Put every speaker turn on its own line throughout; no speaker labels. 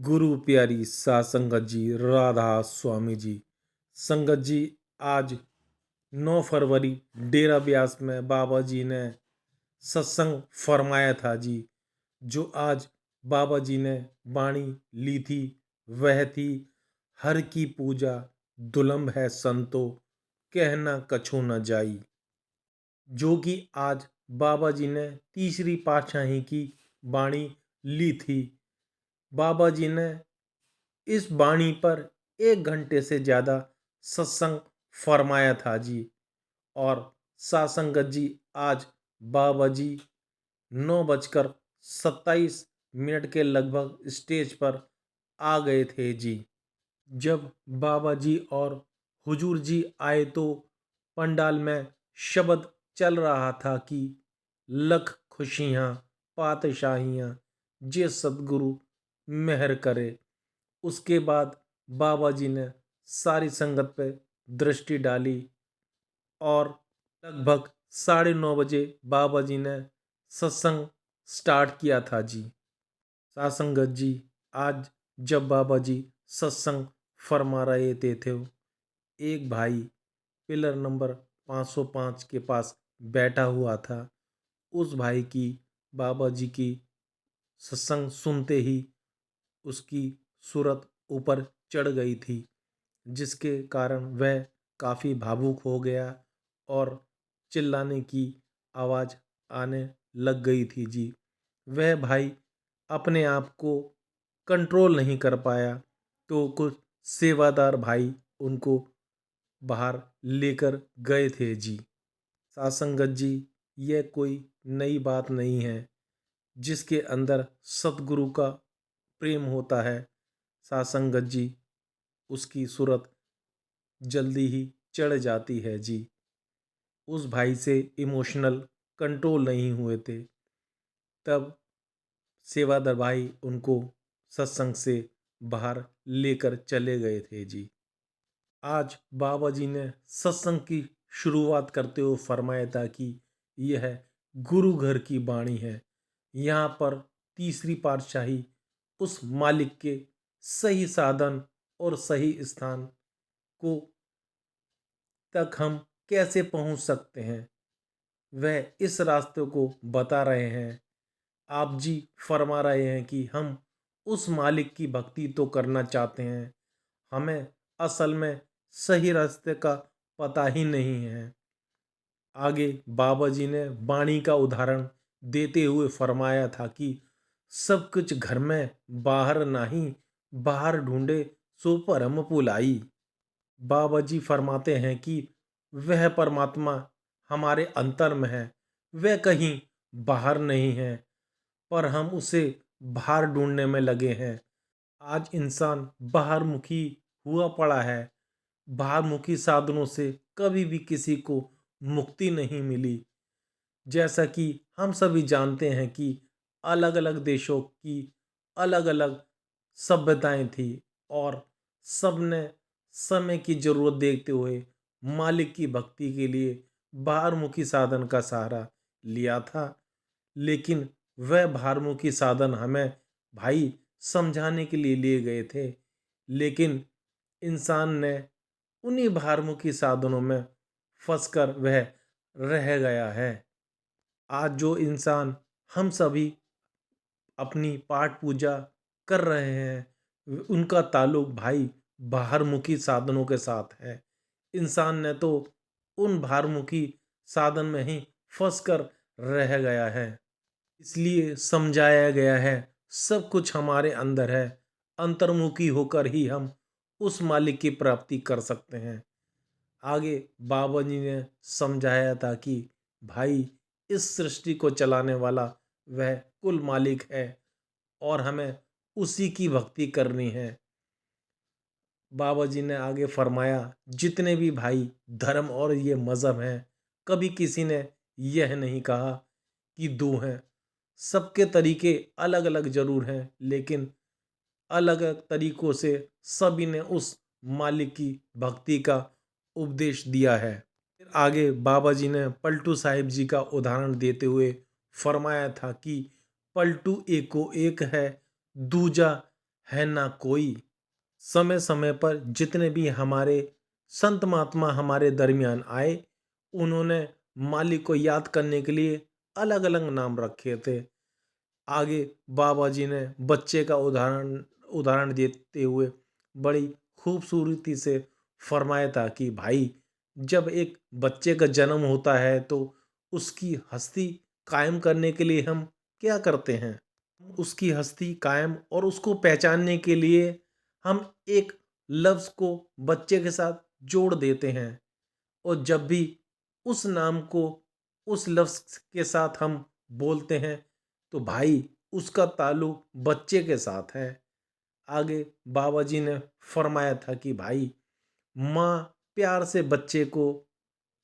गुरु प्यारी साध संगत जी, राधा स्वामी जी। संगत जी, आज 9 फरवरी डेरा ब्यास में बाबा जी ने सत्संग फरमाया था जी। जो आज बाबा जी ने वाणी ली थी वह थी, हर की पूजा दुलंभ है संतो, कहना कछु न जाई। जो कि आज बाबा जी ने तीसरी पातशाही की वाणी ली थी। बाबा जी ने इस वाणी पर 1 घंटे से ज़्यादा सत्संग फरमाया था जी। और सासंगत जी, आज बाबा जी 9:27 के लगभग स्टेज पर आ गए थे जी। जब बाबा जी और हुजूर जी आए तो पंडाल में शब्द चल रहा था कि लख खुशियाँ पातशाहियाँ जे सतगुरु मेहर करे। उसके बाद बाबा जी ने सारी संगत पे दृष्टि डाली और लगभग 9:30 बजे बाबा जी ने सत्संग स्टार्ट किया था जी। सासंगत जी, आज जब बाबा जी सत्संग फरमा रहे थे एक भाई पिलर नंबर 505 के पास बैठा हुआ था। उस भाई की बाबा जी की सत्संग सुनते ही उसकी सूरत ऊपर चढ़ गई थी, जिसके कारण वह काफ़ी भावुक हो गया और चिल्लाने की आवाज़ आने लग गई थी जी। वह भाई अपने आप को कंट्रोल नहीं कर पाया तो कुछ सेवादार भाई उनको बाहर लेकर गए थे जी। सासंगत जी, यह कोई नई बात नहीं है। जिसके अंदर सतगुरु का प्रेम होता है सासंगत जी, उसकी सूरत जल्दी ही चढ़ जाती है जी। उस भाई से इमोशनल कंट्रोल नहीं हुए थे, तब सेवादार भाई उनको सत्संग से बाहर लेकर चले गए थे जी। आज बाबा जी ने सत्संग की शुरुआत करते हुए फरमाया था कि यह गुरु घर की वाणी है। यहाँ पर तीसरी पातशाही उस मालिक के सही साधन और सही स्थान को तक हम कैसे पहुँच सकते हैं, वह इस रास्ते को बता रहे हैं। आप जी फरमा रहे हैं कि हम उस मालिक की भक्ति तो करना चाहते हैं, हमें असल में सही रास्ते का पता ही नहीं है। आगे बाबा जी ने वाणी का उदाहरण देते हुए फरमाया था कि सब कुछ घर में बाहर नाही, बाहर ढूंढे सो परम पुलाई। बाबा जी फरमाते हैं कि वह परमात्मा हमारे अंतर में है, वह कहीं बाहर नहीं है, पर हम उसे बाहर ढूंढने में लगे हैं। आज इंसान बाहरमुखी हुआ पड़ा है। बाहरमुखी साधनों से कभी भी किसी को मुक्ति नहीं मिली। जैसा कि हम सभी जानते हैं कि अलग अलग देशों की अलग अलग सभ्यताएं थी और सबने समय की जरूरत देखते हुए मालिक की भक्ति के लिए बाहरमुखी साधन का सहारा लिया था। लेकिन वह बाहरमुखी साधन हमें भाई समझाने के लिए लिए गए थे, लेकिन इंसान ने उन्हीं बाहरमुखी साधनों में फंसकर वह रह गया है। आज जो इंसान हम सभी अपनी पाठ पूजा कर रहे हैं उनका ताल्लुक भाई बाहरमुखी साधनों के साथ है। इंसान ने तो उन बाहरमुखी साधन में ही फंसकर रह गया है। इसलिए समझाया गया है सब कुछ हमारे अंदर है, अंतर्मुखी होकर ही हम उस मालिक की प्राप्ति कर सकते हैं। आगे बाबा जी ने समझाया था कि भाई इस सृष्टि को चलाने वाला वह कुल मालिक है और हमें उसी की भक्ति करनी है। बाबा जी ने आगे फरमाया जितने भी भाई धर्म और ये मज़हब हैं, कभी किसी ने यह नहीं कहा कि दो हैं। सबके तरीके अलग अलग जरूर हैं, लेकिन अलग अलग तरीकों से सभी ने उस मालिक की भक्ति का उपदेश दिया है। फिर आगे बाबा जी ने पलटू साहिब जी का उदाहरण देते हुए फरमाया था कि पलटू एको एक है, दूजा है ना कोई। समय समय पर जितने भी हमारे संत महात्मा हमारे दरमियान आए, उन्होंने मालिक को याद करने के लिए अलग अलग नाम रखे थे। आगे बाबा जी ने बच्चे का उदाहरण उदाहरण देते हुए बड़ी खूबसूरती से फरमाया था कि भाई, जब एक बच्चे का जन्म होता है तो उसकी हस्ती कायम करने के लिए हम क्या करते हैं? उसकी हस्ती कायम और उसको पहचानने के लिए हम एक लफ्ज़ को बच्चे के साथ जोड़ देते हैं। और जब भी उस नाम को उस लफ्ज़ के साथ हम बोलते हैं, तो भाई उसका ताल्लुक बच्चे के साथ है। आगे बाबा जी ने फरमाया था कि भाई, माँ प्यार से बच्चे को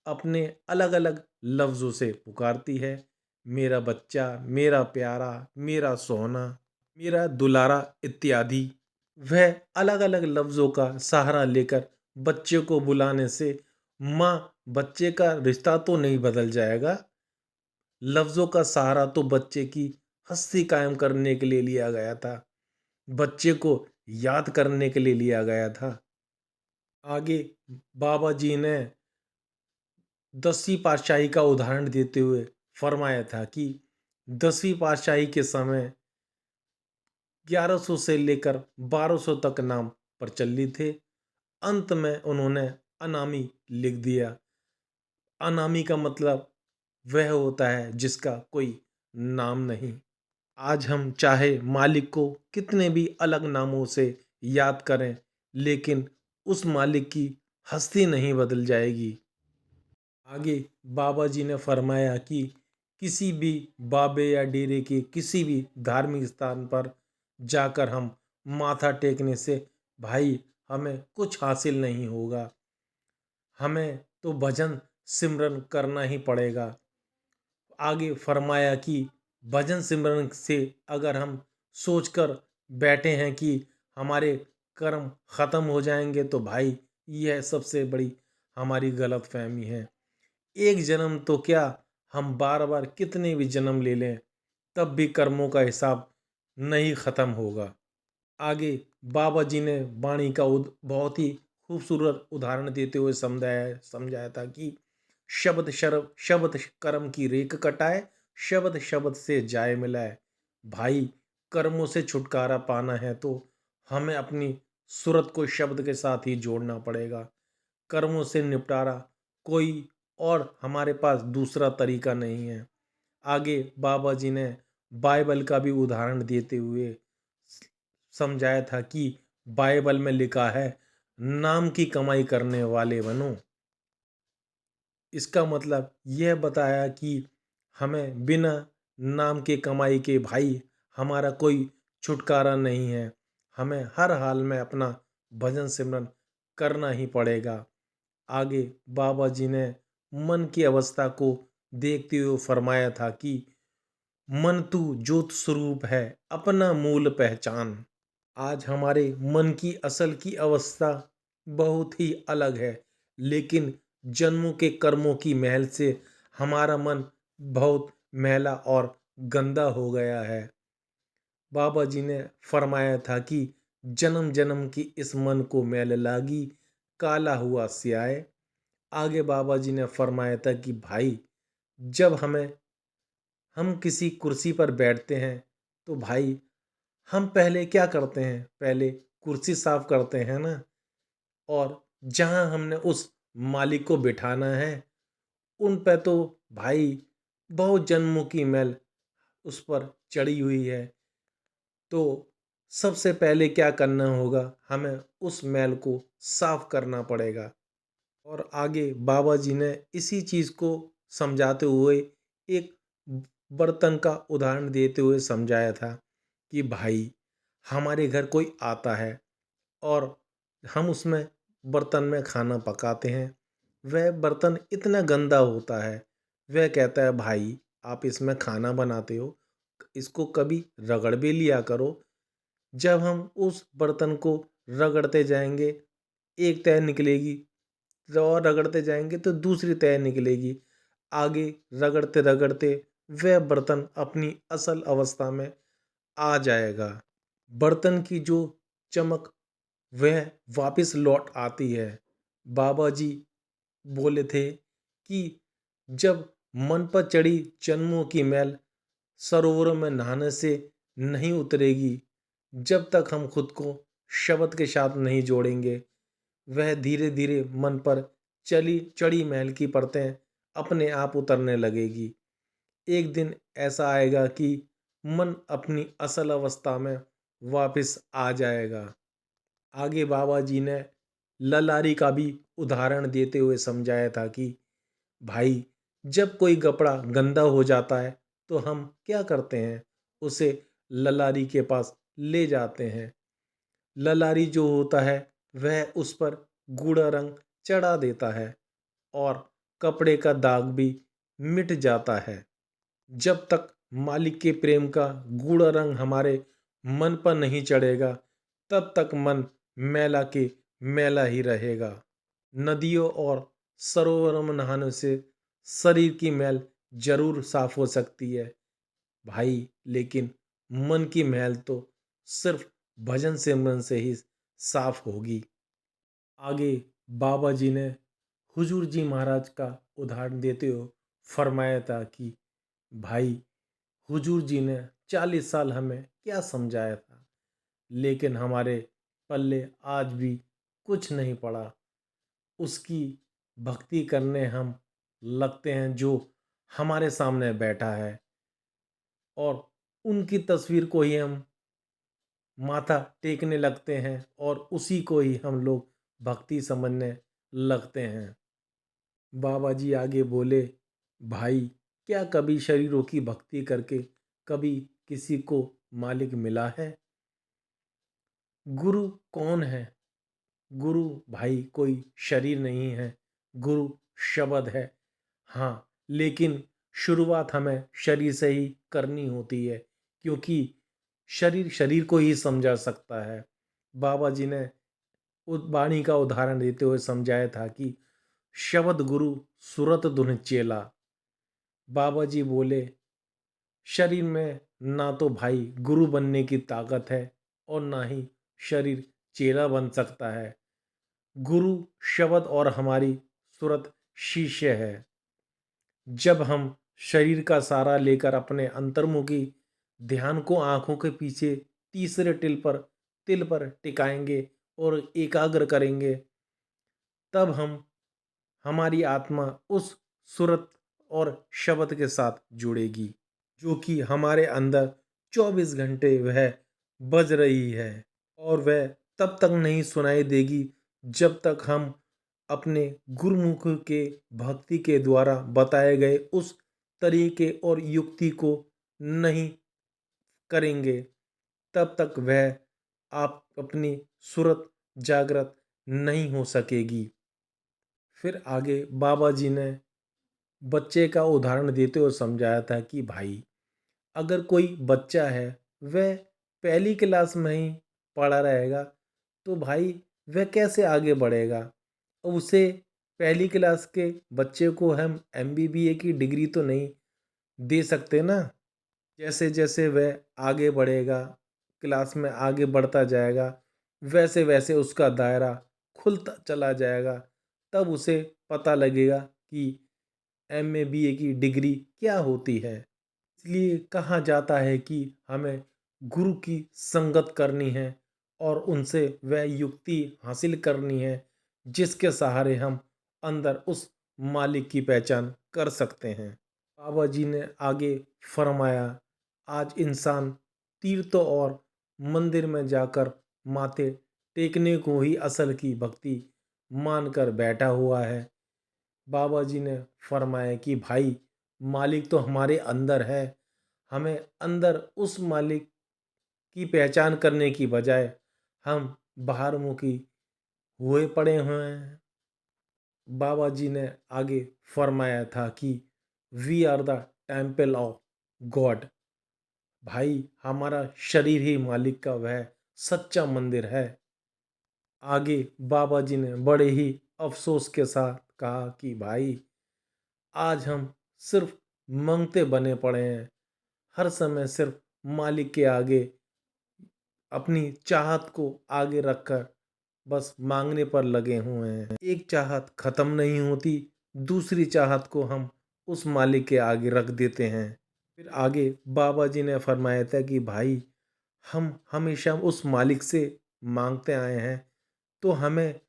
अपने अलग अलग लफ्ज़ों से पुकारती है। मेरा बच्चा, मेरा प्यारा, मेरा सोना, मेरा दुलारा इत्यादि। वह अलग अलग लफ्ज़ों का सहारा लेकर बच्चे को बुलाने से माँ बच्चे का रिश्ता तो नहीं बदल जाएगा, लफ्ज़ों का सहारा तो बच्चे की हस्ती कायम करने के लिए लिया गया था, बच्चे को याद करने के लिए लिया गया था। आगे बाबा जी ने 10वीं पातशाही का उदाहरण देते हुए फरमाया था कि 10वीं पातशाही के समय 1100 से लेकर 1200 तक नाम प्रचलित थे। अंत में उन्होंने अनामी लिख दिया। अनामी का मतलब वह होता है जिसका कोई नाम नहीं। आज हम चाहे मालिक को कितने भी अलग नामों से याद करें, लेकिन उस मालिक की हस्ती नहीं बदल जाएगी। आगे बाबा जी ने फरमाया कि किसी भी बाबे या डेरे के किसी भी धार्मिक स्थान पर जाकर हम माथा टेकने से भाई हमें कुछ हासिल नहीं होगा। हमें तो भजन सिमरन करना ही पड़ेगा। आगे फरमाया कि भजन सिमरन से अगर हम सोचकर बैठे हैं कि हमारे कर्म ख़त्म हो जाएंगे, तो भाई यह सबसे बड़ी हमारी गलतफहमी है। एक जन्म तो क्या, हम बार बार कितने भी जन्म ले लें, तब भी कर्मों का हिसाब नहीं ख़त्म होगा। आगे बाबा जी ने वाणी का बहुत ही खूबसूरत उदाहरण देते हुए समझाया समझाया था कि शब्द कर्म की रेख कटाए, शब्द शब्द से जाए मिलाए। भाई, कर्मों से छुटकारा पाना है तो हमें अपनी सूरत को शब्द के साथ ही जोड़ना पड़ेगा। कर्मों से निपटारा कोई और हमारे पास दूसरा तरीका नहीं है। आगे बाबा जी ने बाइबल का भी उदाहरण देते हुए समझाया था कि बाइबल में लिखा है, नाम की कमाई करने वाले बनो। इसका मतलब यह बताया कि हमें बिना नाम के कमाई के भाई हमारा कोई छुटकारा नहीं है। हमें हर हाल में अपना भजन सिमरन करना ही पड़ेगा। आगे बाबा जी ने मन की अवस्था को देखते हुए फरमाया था कि मन तू ज्योत स्वरूप है, अपना मूल पहचान। आज हमारे मन की असल की अवस्था बहुत ही अलग है, लेकिन जन्मों के कर्मों की महल से हमारा मन बहुत मैला और गंदा हो गया है। बाबा जी ने फरमाया था कि जन्म जन्म की इस मन को मैल लागी, काला हुआ स्याय। आगे बाबा जी ने फरमाया था कि भाई, जब हम किसी कुर्सी पर बैठते हैं, तो भाई हम पहले क्या करते हैं? पहले कुर्सी साफ करते हैं ना। और जहाँ हमने उस मालिक को बिठाना है, उन पे तो भाई बहुत जन्मों की मैल उस पर चढ़ी हुई है। तो सबसे पहले क्या करना होगा? हमें उस मैल को साफ करना पड़ेगा। और आगे बाबा जी ने इसी चीज़ को समझाते हुए एक बर्तन का उदाहरण देते हुए समझाया था कि भाई, हमारे घर कोई आता है और हम उसमें बर्तन में खाना पकाते हैं। वह बर्तन इतना गंदा होता है, वह कहता है भाई, आप इसमें खाना बनाते हो, इसको कभी रगड़ भी लिया करो। जब हम उस बर्तन को रगड़ते जाएंगे, एक तह निकलेगी, और रगड़ते जाएंगे तो दूसरी तह निकलेगी। आगे रगड़ते रगड़ते वह बर्तन अपनी असल अवस्था में आ जाएगा। बर्तन की जो चमक वह वापस लौट आती है। बाबा जी बोले थे कि जब मन पर चढ़ी जन्मों की मैल सरोवरों में नहाने से नहीं उतरेगी, जब तक हम खुद को शब्द के साथ नहीं जोड़ेंगे, वह धीरे धीरे मन पर चली चढ़ी मैल की परतें अपने आप उतरने लगेगी। एक दिन ऐसा आएगा कि मन अपनी असल अवस्था में वापस आ जाएगा। आगे बाबा जी ने ललारी का भी उदाहरण देते हुए समझाया था कि भाई, जब कोई कपड़ा गंदा हो जाता है तो हम क्या करते हैं, उसे ललारी के पास ले जाते हैं। ललारी जो होता है वह उस पर गूढ़ा रंग चढ़ा देता है और कपड़े का दाग भी मिट जाता है। जब तक मालिक के प्रेम का गूढ़ा रंग हमारे मन पर नहीं चढ़ेगा, तब तक मन मैला के मैला ही रहेगा। नदियों और सरोवरों में नहाने से शरीर की मैल जरूर साफ हो सकती है भाई, लेकिन मन की मैल तो सिर्फ भजन सिमरन से ही साफ होगी। आगे बाबा जी ने हुजूर जी महाराज का उदाहरण देते हुए फरमाया था कि भाई, हुजूर जी ने 40 साल हमें क्या समझाया था, लेकिन हमारे पल्ले आज भी कुछ नहीं पड़ा। उसकी भक्ति करने हम लगते हैं जो हमारे सामने बैठा है, और उनकी तस्वीर को ही हम माथा टेकने लगते हैं और उसी को ही हम लोग भक्ति समझने लगते हैं। बाबा जी आगे बोले, भाई, क्या कभी शरीरों की भक्ति करके कभी किसी को मालिक मिला है? गुरु कौन है? गुरु भाई कोई शरीर नहीं है, गुरु शब्द है। हाँ, लेकिन शुरुआत हमें शरीर से ही करनी होती है, क्योंकि शरीर शरीर को ही समझा सकता है। बाबा जी ने उस वाणी का उदाहरण देते हुए समझाया था कि शब्द गुरु सुरत धुन चेला। बाबा जी बोले, शरीर में ना तो भाई गुरु बनने की ताकत है और ना ही शरीर चेला बन सकता है। गुरु शब्द और हमारी सूरत शिष्य है। जब हम शरीर का सहारा लेकर अपने अंतर्मुखी ध्यान को आंखों के पीछे तीसरे तिल पर टिकाएंगे और एकाग्र करेंगे, तब हम हमारी आत्मा उस सूरत और शब्द के साथ जुड़ेगी, जो कि हमारे अंदर 24 घंटे वह बज रही है। और वह तब तक नहीं सुनाई देगी जब तक हम अपने गुरुमुख के भक्ति के द्वारा बताए गए उस तरीके और युक्ति को नहीं करेंगे। तब तक वह आप अपनी सूरत जागृत नहीं हो सकेगी। फिर आगे बाबा जी ने बच्चे का उदाहरण देते हुए समझाया था कि भाई, अगर कोई बच्चा है, वह पहली क्लास में ही पढ़ा रहेगा, तो भाई वह कैसे आगे बढ़ेगा? उसे पहली क्लास के बच्चे को हम एमबीबीए की डिग्री तो नहीं दे सकते ना। जैसे जैसे वह आगे बढ़ेगा, क्लास में आगे बढ़ता जाएगा, वैसे वैसे उसका दायरा खुलता चला जाएगा। तब उसे पता लगेगा कि एमए बीए की डिग्री क्या होती है। इसलिए कहा जाता है कि हमें गुरु की संगत करनी है और उनसे वह युक्ति हासिल करनी है जिसके सहारे हम अंदर उस मालिक की पहचान कर सकते हैं। बाबा जी ने आगे फरमाया, आज इंसान तीर्थों और मंदिर में जाकर माथे टेकने को ही असल की भक्ति मानकर बैठा हुआ है। बाबा जी ने फरमाया कि भाई, मालिक तो हमारे अंदर है। हमें अंदर उस मालिक की पहचान करने की बजाय हम बाहर मुखी हुए पड़े हुए हैं। बाबा जी ने आगे फरमाया था कि we are the temple of God. भाई, हमारा शरीर ही मालिक का वह सच्चा मंदिर है। आगे बाबा जी ने बड़े ही अफसोस के साथ कहा कि भाई, आज हम सिर्फ मंगते बने पड़े हैं। हर समय सिर्फ मालिक के आगे अपनी चाहत को आगे रखकर बस मांगने पर लगे हुए हैं। एक चाहत खत्म नहीं होती, दूसरी चाहत को हम उस मालिक के आगे रख देते हैं। फिर आगे बाबा जी ने फरमाया था कि भाई, हम हमेशा उस मालिक से मांगते आए हैं, तो हमें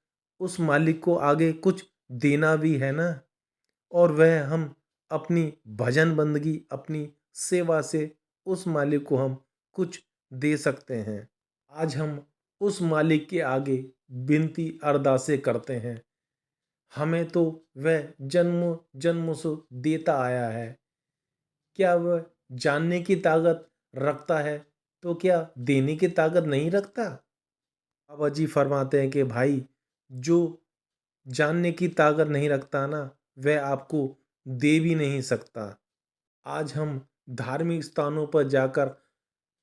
उस मालिक को आगे कुछ देना भी है ना। और वह हम अपनी भजन बंदगी, अपनी सेवा से उस मालिक को हम कुछ दे सकते हैं। आज हम उस मालिक के आगे विनती अरदासें करते हैं। हमें तो वह जन्मों जन्मों से देता आया है। क्या वह जानने की ताकत रखता है, तो क्या देने की ताकत नहीं रखता? बाबा जी फरमाते हैं कि भाई, जो जानने की ताकत नहीं रखता ना, वह आपको दे भी नहीं सकता। आज हम धार्मिक स्थानों पर जाकर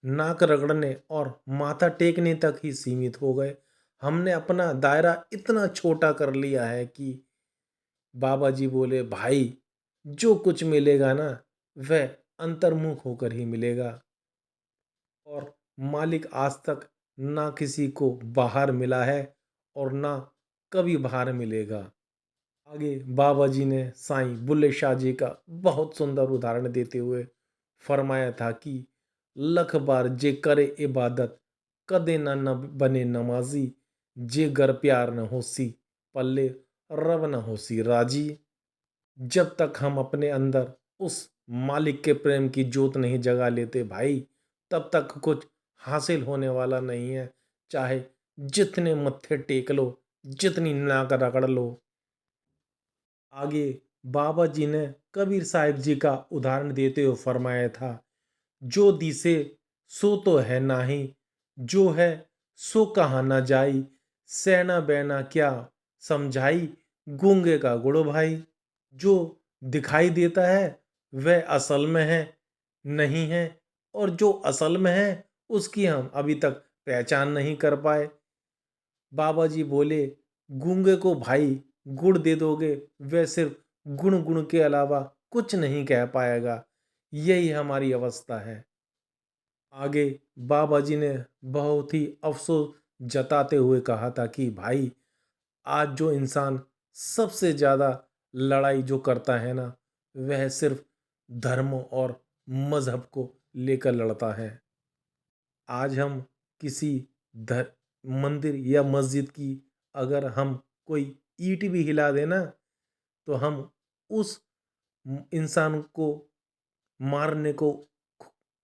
नाक रगड़ने और माथा टेकने तक ही सीमित हो गए। हमने अपना दायरा इतना छोटा कर लिया है कि बाबा जी बोले, भाई, जो कुछ मिलेगा ना, वह अंतर्मुख होकर ही मिलेगा। और मालिक आज तक ना किसी को बाहर मिला है और ना कभी बाहर मिलेगा। आगे बाबा जी ने साईं बुल्ले शाह जी का बहुत सुंदर उदाहरण देते हुए फरमाया था कि लख बार जे करे इबादत, कदे ना न बने नमाजी, जे घर प्यार न होसी, पल्ले रब न होसी राजी। जब तक हम अपने अंदर उस मालिक के प्रेम की जोत नहीं जगा लेते भाई, तब तक कुछ हासिल होने वाला नहीं है। चाहे जितने मत्थे टेक लो, जितनी नाक रगड़ लो। आगे बाबा जी ने कबीर साहिब जी का उदाहरण देते हुए फरमाया था, जो दिसे सो तो है नाही, जो है सो कहा ना जाई, सहना बहना क्या समझाई, गूंगे का गुड़ भाई। जो दिखाई देता है वह असल में है नहीं है, और जो असल में है उसकी हम अभी तक पहचान नहीं कर पाए। बाबा जी बोले, गूंगे को भाई गुड़ दे दोगे, वह सिर्फ गुण गुण के अलावा कुछ नहीं कह पाएगा। यही हमारी अवस्था है। आगे बाबा जी ने बहुत ही अफसोस जताते हुए कहा था कि भाई, आज जो इंसान सबसे ज़्यादा लड़ाई जो करता है ना, वह सिर्फ धर्म और मजहब को लेकर लड़ता है। आज हम किसी धर मंदिर या मस्जिद की अगर हम कोई ईंट भी हिला देना, तो हम उस इंसान को मारने को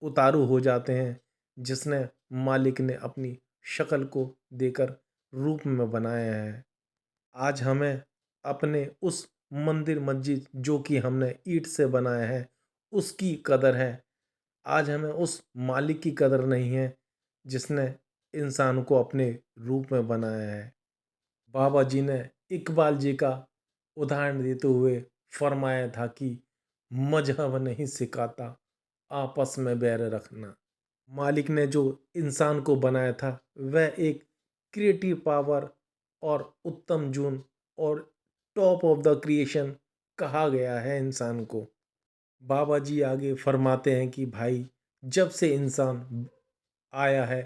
उतारू हो जाते हैं, जिसने मालिक ने अपनी शक्ल को देकर रूप में बनाया है। आज हमें अपने उस मंदिर मस्जिद जो कि हमने ईंट से बनाया है, उसकी कदर है। आज हमें उस मालिक की कदर नहीं है, जिसने इंसान को अपने रूप में बनाया है। बाबा जी ने इकबाल जी का उदाहरण देते हुए फरमाया था कि मजहब नहीं सिखाता आपस में बैर रखना। मालिक ने जो इंसान को बनाया था, वह एक क्रिएटिव पावर और उत्तम जून और टॉप ऑफ द क्रिएशन कहा गया है इंसान को। बाबा जी आगे फरमाते हैं कि भाई, जब से इंसान आया है,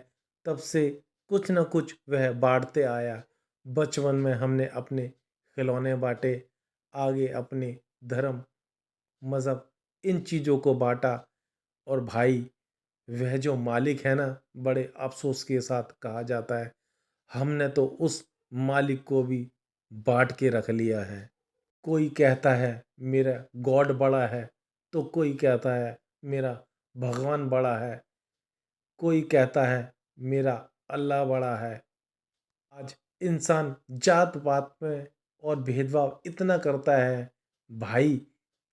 तब से कुछ न कुछ वह बांटते आया। बचपन में हमने अपने खिलौने बांटे, आगे अपने धर्म, मज़हब, इन चीज़ों को बांटा। और भाई, वह जो मालिक है ना, बड़े अफसोस के साथ कहा जाता है, हमने तो उस मालिक को भी बांट के रख लिया है। कोई कहता है मेरा गॉड बड़ा है, तो कोई कहता है मेरा भगवान बड़ा है, कोई कहता है मेरा अल्लाह बड़ा है। आज इंसान जात पात में और भेदभाव इतना करता है। भाई,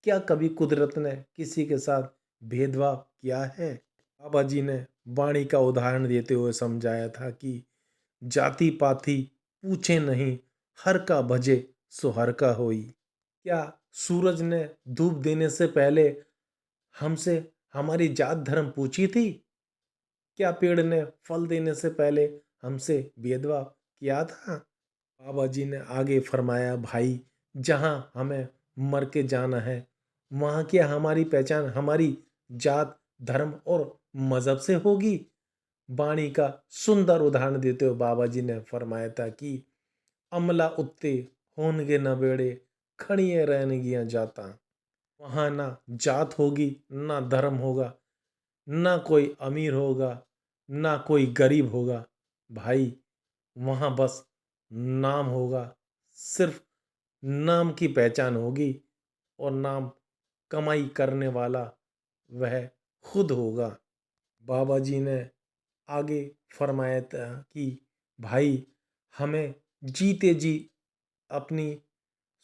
क्या कभी कुदरत ने किसी के साथ भेदभाव किया है? बाबा जी ने वाणी का उदाहरण देते हुए समझाया था कि जाति पाति पूछे नहीं, हर का भजे सो हर का होई। क्या सूरज ने धूप देने से पहले हमसे हमारी जात धर्म पूछी थी? क्या पेड़ ने फल देने से पहले हमसे भेदभाव किया था? बाबा जी ने आगे फरमाया, भाई, जहाँ हमें मर के जाना है, वहाँ क्या हमारी पहचान हमारी जात धर्म और मजहब से होगी? वाणी का सुंदर उदाहरण देते हुए बाबा जी ने फरमाया था कि अमला उत्ते होनगे न बेड़े खड़िए रहनगियां जाता। वहाँ ना जात होगी, ना धर्म होगा, ना कोई अमीर होगा, ना कोई गरीब होगा। भाई वहाँ बस नाम होगा, सिर्फ नाम की पहचान होगी और नाम कमाई करने वाला वह खुद होगा। बाबा जी ने आगे फरमाया था कि भाई हमें जीते जी अपनी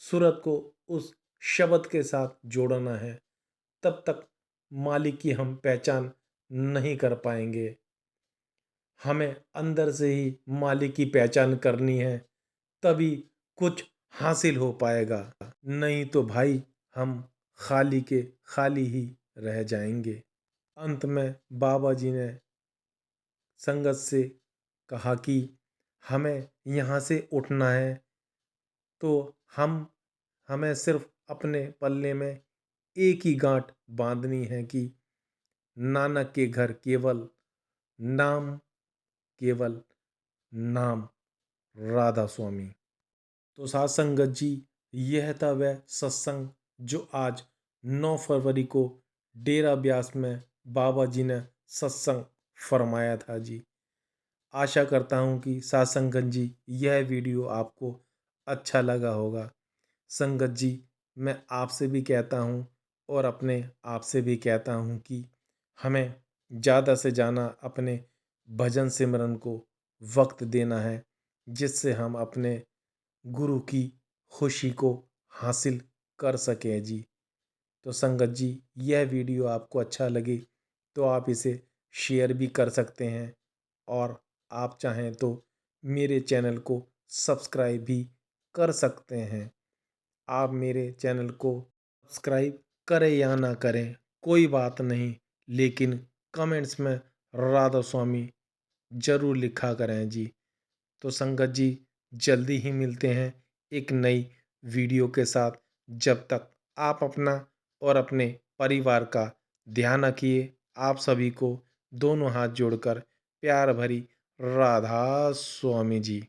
सूरत को उस शब्द के साथ जोड़ना है, तब तक मालिक की हम पहचान नहीं कर पाएंगे। हमें अंदर से ही मालिक की पहचान करनी है, तभी कुछ हासिल हो पाएगा। नहीं तो भाई हम खाली के खाली ही रह जाएंगे। अंत में बाबा जी ने संगत से कहा कि हमें यहाँ से उठना है तो हमें सिर्फ अपने पल्ले में एक ही गांठ बांधनी है कि नानक के घर केवल नाम, केवल नाम, राधा स्वामी। तो साथ संगत जी, यह था वह सत्संग जो आज 9 फरवरी को डेरा ब्यास में बाबा जी ने सत्संग फरमाया था जी। आशा करता हूँ कि साथ संगत जी यह वीडियो आपको अच्छा लगा होगा। संगत जी, मैं आपसे भी कहता हूँ और अपने आप से भी कहता हूँ कि हमें ज़्यादा से ज़्यादा अपने भजन सिमरन को वक्त देना है, जिससे हम अपने गुरु की खुशी को हासिल कर सकें जी। तो संगत जी, यह वीडियो आपको अच्छा लगे तो आप इसे शेयर भी कर सकते हैं और आप चाहें तो मेरे चैनल को सब्सक्राइब भी कर सकते हैं। आप मेरे चैनल को सब्सक्राइब करें या ना करें कोई बात नहीं, लेकिन कमेंट्स में राधा स्वामी जरूर लिखा करें जी। तो संगत जी, जल्दी ही मिलते हैं एक नई वीडियो के साथ। जब तक आप अपना और अपने परिवार का ध्यान रखिए। आप सभी को दोनों हाथ जोड़कर प्यार भरी राधा स्वामी जी।